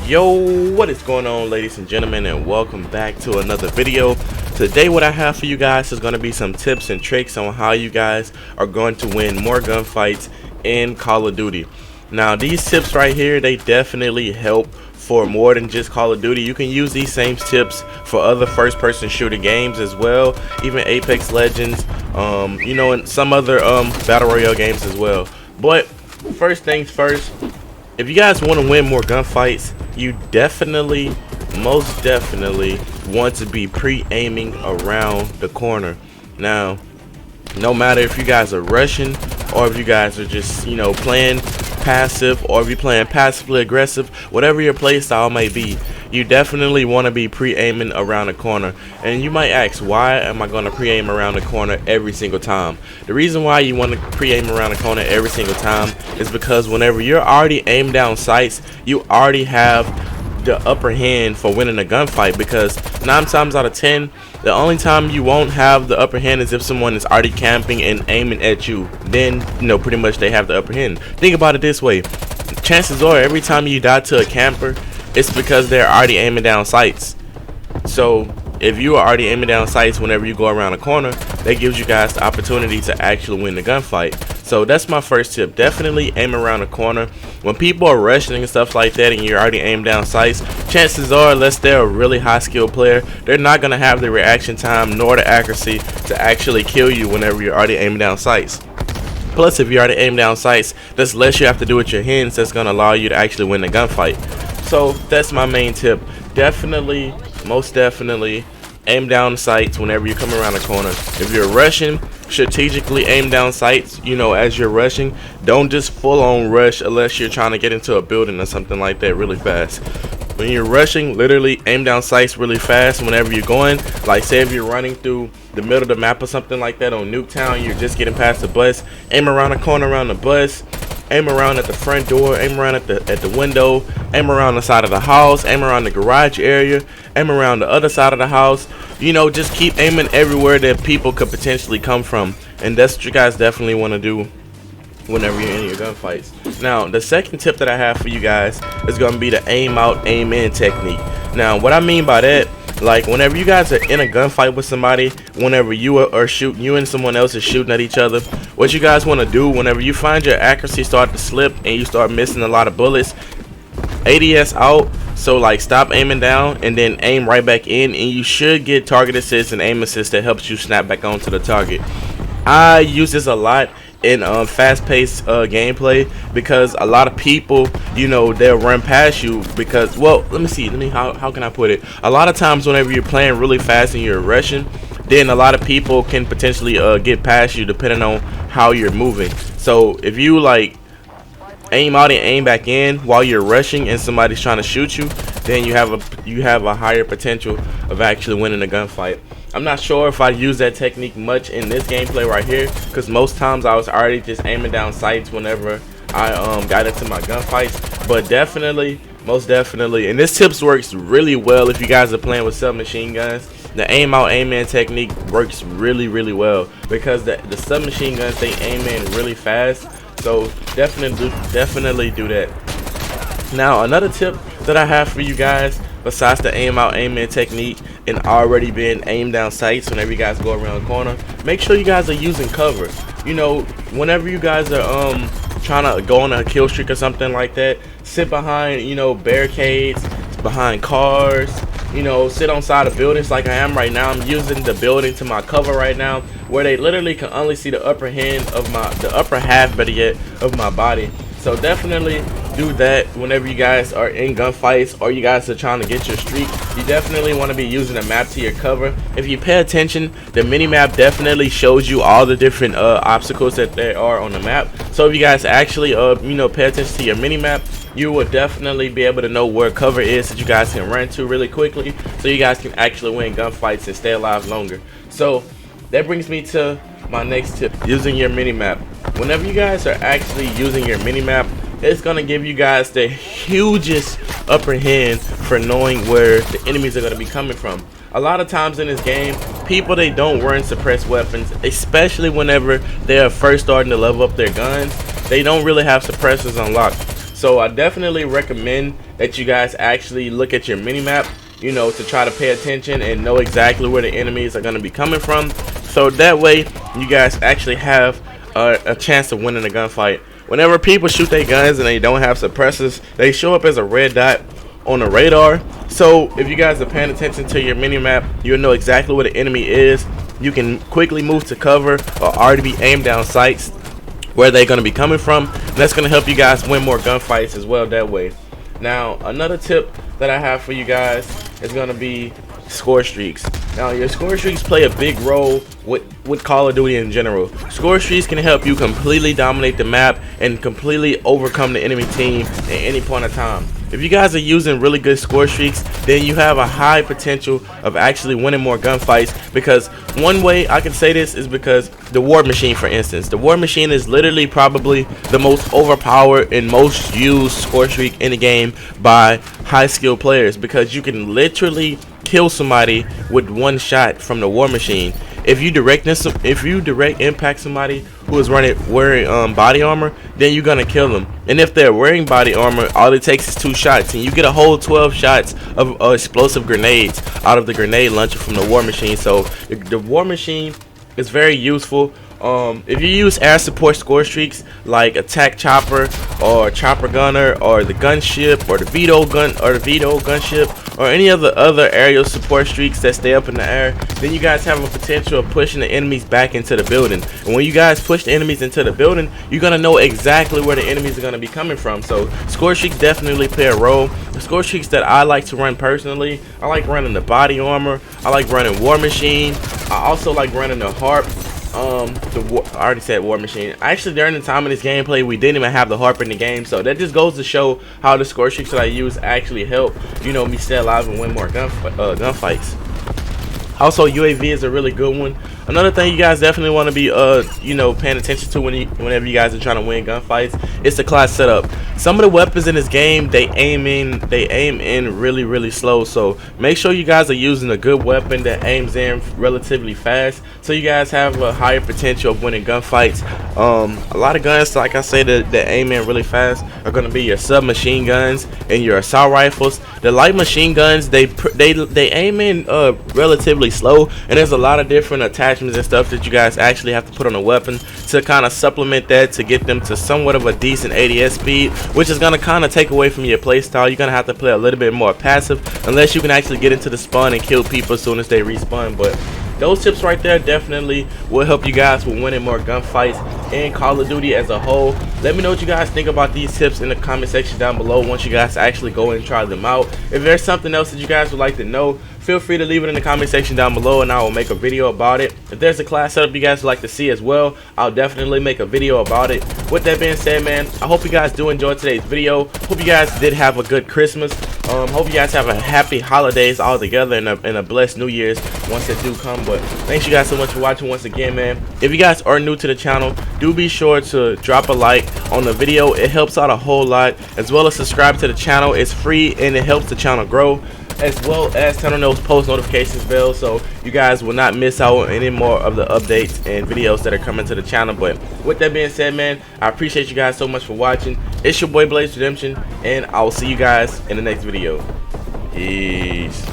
Yo, what is going on, ladies and gentlemen, and welcome back to another video. Today what I have for you guys is going to be some tips and tricks on how you guys are going to win more gunfights in Call of Duty. Now these tips right here, they definitely help for more than just Call of Duty. You can use these same tips for other first-person shooter games as well, even Apex Legends, you know, and some other battle royale games as well. But first things first, if you guys want to win more gunfights, you definitely, most definitely want to be pre-aiming around the corner. Now, no matter if you guys are rushing or if you guys are just, you know, playing passive, or if you're playing passively aggressive, whatever your play style may be, you definitely want to be pre-aiming around the corner. And you might ask, why am I going to pre-aim around the corner every single time? The reason why you want to pre-aim around the corner every single time is because whenever you're already aimed down sights, you already have the upper hand for winning a gunfight, because 9 times out of 10 the only time you won't have the upper hand is if someone is already camping and aiming at you. Then, you know, pretty much they have the upper hand. Think about it this way: chances are every time you die to a camper, it's because they're already aiming down sights. So if you are already aiming down sights whenever you go around a corner, that gives you guys the opportunity to actually win the gunfight. So that's my first tip: definitely aim around the corner. When people are rushing and stuff like that and you're already aimed down sights, chances are, unless they're a really high skill player, they're not going to have the reaction time nor the accuracy to actually kill you whenever you're already aiming down sights. Plus, if you already aim down sights, there's less you have to do with your hands that's going to allow you to actually win the gunfight. So that's my main tip: definitely, most definitely, aim down sights whenever you come around the corner. If you're rushing, strategically aim down sights, you know, as you're rushing. Don't just full on rush unless you're trying to get into a building or something like that really fast. When you're rushing, literally aim down sights really fast whenever you're going. Like, say if you're running through the middle of the map or something like that on Nuketown, you're just getting past the bus, aim around the corner around the bus, aim around at the front door, aim around at the window, aim around the side of the house, aim around the garage area, aim around the other side of the house. You know, just keep aiming everywhere that people could potentially come from. And that's what you guys definitely want to do whenever you're in your gunfights. Now, the second tip that I have for you guys is going to be the aim out, aim in technique. Now, what I mean by that, like whenever you guys are in a gunfight with somebody, whenever you are shooting, you and someone else is shooting at each other, what you guys want to do whenever you find your accuracy start to slip and you start missing a lot of bullets, ADS out. So like, stop aiming down and then aim right back in, and you should get target assist and aim assist that helps you snap back onto the target. I use this a lot in fast-paced gameplay, because a lot of people, you know, they'll run past you because, well, how can I put it? A lot of times whenever you're playing really fast and you're rushing, then a lot of people can potentially get past you depending on how you're moving. So if you like aim out and aim back in while you're rushing and somebody's trying to shoot you, then you have a higher potential of actually winning a gunfight. I'm not sure if I use that technique much in this gameplay right here, because most times I was already just aiming down sights whenever I got into my gunfights. But definitely, most definitely, and this tips works really well if you guys are playing with submachine guns. The aim out, aim in technique works really well, because the submachine guns, they aim in really fast. So definitely do that. Now, another tip that I have for you guys, besides the aim out, aim in technique and already being aimed down sights whenever you guys go around the corner, make sure you guys are using cover. You know, whenever you guys are trying to go on a kill streak or something like that, sit behind, you know, barricades, behind cars, you know, sit on side of buildings like I am right now. I'm using the building to my cover right now, where they literally can only see the upper hand of the upper half, better yet, of my body. So definitely do that whenever you guys are in gunfights or you guys are trying to get your streak. You definitely want to be using the map to your cover. If you pay attention, the mini map definitely shows you all the different obstacles that there are on the map. So if you guys actually you know, pay attention to your mini map, you will definitely be able to know where cover is that you guys can run to really quickly, so you guys can actually win gunfights and stay alive longer. So that brings me to my next tip: using your mini map. Whenever you guys are actually using your mini map, it's gonna give you guys the hugest upper hand for knowing where the enemies are gonna be coming from. A lot of times in this game, people, they don't run suppressed weapons, especially whenever they are first starting to level up their guns. They don't really have suppressors unlocked. So I definitely recommend that you guys actually look at your mini map, you know, to try to pay attention and know exactly where the enemies are going to be coming from, so that way you guys actually have a chance of winning a gunfight. Whenever people shoot their guns and they don't have suppressors, they show up as a red dot on the radar. So if you guys are paying attention to your mini map, you'll know exactly where the enemy is. You can quickly move to cover or already be aimed down sights where they're going to be coming from, and that's going to help you guys win more gunfights as well that way. Now another tip that I have for you guys is going to be score streaks. Now your score streaks play a big role with Call of Duty in general. Score streaks can help you completely dominate the map and completely overcome the enemy team at any point of time. If you guys are using really good score streaks, then you have a high potential of actually winning more gunfights, because one way I can say this is because the War Machine, for instance. The War Machine is literally probably the most overpowered and most used score streak in the game by high skilled players, because you can literally kill somebody with one shot from the War Machine. If you direct impact somebody who is wearing body armor, then you're gonna kill them. And if they're wearing body armor, all it takes is 2 shots, and you get a whole 12 shots of explosive grenades out of the grenade launcher from the War Machine. So the War Machine is very useful. If you use air support score streaks like attack chopper or chopper gunner or the gunship or the veto gunship or any of the other aerial support streaks that stay up in the air, then you guys have a potential of pushing the enemies back into the building. And when you guys push the enemies into the building, you're gonna know exactly where the enemies are gonna be coming from. So score streaks definitely play a role. The score streaks that I like to run personally, I like running the body armor, I like running War Machine, I also like running the harp. I already said War Machine. Actually, during the time of this gameplay, we didn't even have the harp in the game, so that just goes to show how the score streaks that I use actually help, you know, me stay alive and win more gunfights. Also, UAV is a really good one. Another thing you guys definitely want to be you know, paying attention to whenever you guys are trying to win gunfights is the class setup. Some of the weapons in this game, they aim in really slow, so make sure you guys are using a good weapon that aims in relatively fast, so you guys have a higher potential of winning gunfights. A lot of guns, like I said, that aim in really fast are going to be your submachine guns and your assault rifles. The light machine guns, they aim in relatively slow, and there's a lot of different attachments and stuff that you guys actually have to put on a weapon to kind of supplement that to get them to somewhat of a decent ADS speed, which is going to kind of take away from your play style. You're going to have to play a little bit more passive unless you can actually get into the spawn and kill people as soon as they respawn. But those tips right there definitely will help you guys with winning more gunfights in Call of Duty as a whole. Let me know what you guys think about these tips in the comment section down below once you guys actually go and try them out. If there's something else that you guys would like to know, feel free to leave it in the comment section down below and I will make a video about it. If there's a class setup you guys would like to see as well, I'll definitely make a video about it. With that being said, man, I hope you guys do enjoy today's video. Hope you guys did have a good Christmas. Hope you guys have a happy holidays all together and a blessed New Year's once it do come. But thanks you guys so much for watching once again, man. If you guys are new to the channel, do be sure to drop a like on the video. It helps out a whole lot, as well as subscribe to the channel. It's free and it helps the channel grow, as well as turn on those post notifications bell so you guys will not miss out on any more of the updates and videos that are coming to the channel. But with that being said, man, I appreciate you guys so much for watching. It's your boy Blaze Redemption, and I will see you guys in the next video. Peace.